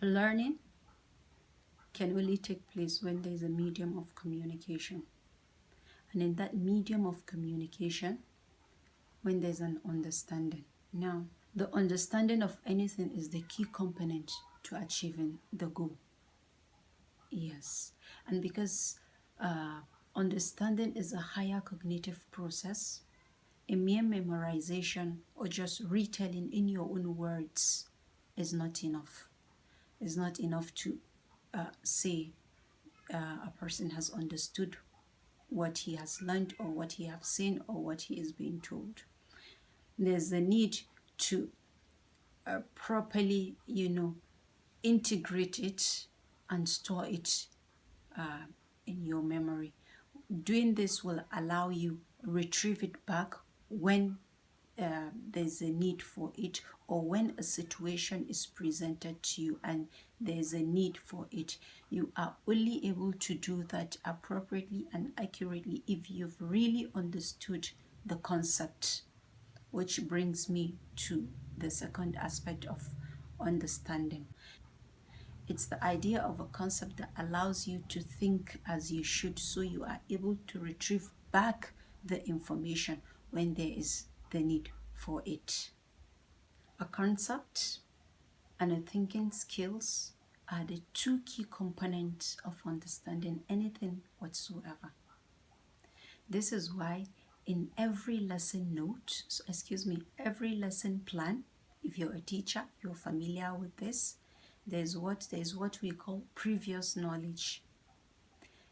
Learning can only take place when there is a medium of communication. And in that medium of communication, when there's an understanding. Now, the understanding of anything is the key component to achieving the goal. Yes. And because understanding is a higher cognitive process, a mere memorization or just retelling in your own words is not enough. It's not enough to say a person has understood what he has learned or what he has seen or what he is being told. There's a need to properly, integrate it and store it in your memory. Doing this will allow you retrieve it back when there's a need for it, or when a situation is presented to you and there's a need for it. You are only able to do that appropriately and accurately if you've really understood the concept, which brings me to the second aspect of understanding. It's the idea of a concept that allows you to think as you should, so you are able to retrieve back the information when there is the need for it. A concept and a thinking skills are the two key components of understanding anything whatsoever. This is why in every lesson note, every lesson plan, if you're a teacher, you're familiar with this, there's what we call previous knowledge.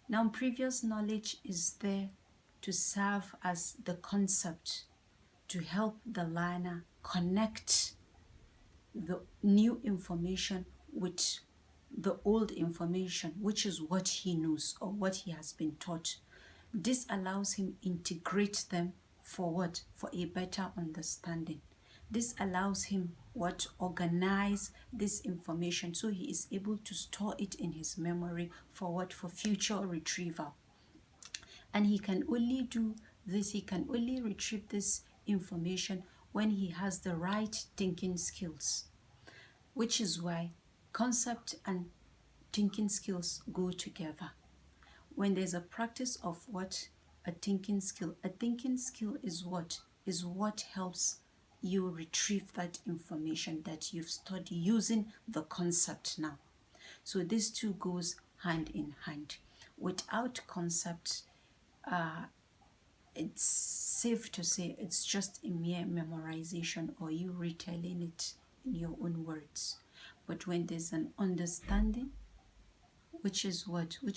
Now, previous knowledge is there to serve as the concept to help the learner connect the new information with the old information, which is what he knows or what he has been taught. This allows him integrate them for what? For a better understanding. This allows him organize this information so he is able to store it in his memory for what? For future retrieval. And he can only do this, he can only retrieve this information when he has the right thinking skills, which is why concept and thinking skills go together. When there's a practice of what? A thinking skill is what helps you retrieve that information that you've studied using the concept now. So these two goes hand in hand. Without concept, it's safe to say it's just a mere memorization or you retelling it in your own words. But when there's an understanding, which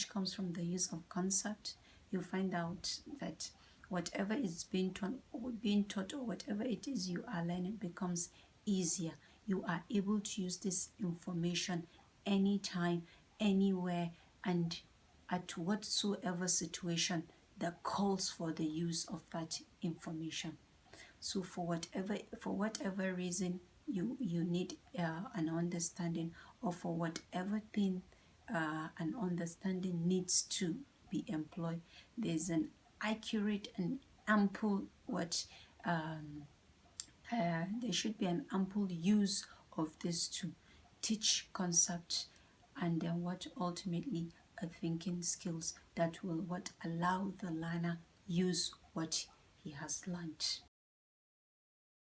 comes from the use of concept, you find out that whatever is being taught or whatever it is you are learning becomes easier. You are able to use this information anytime, anywhere, and at whatsoever situation that calls for the use of that information. So for whatever reason you need an understanding, or for whatever thing an understanding needs to be employed, there's an accurate and ample there should be an ample use of this to teach concept, and then ultimately a thinking skills that will allow the learner use what he has learned.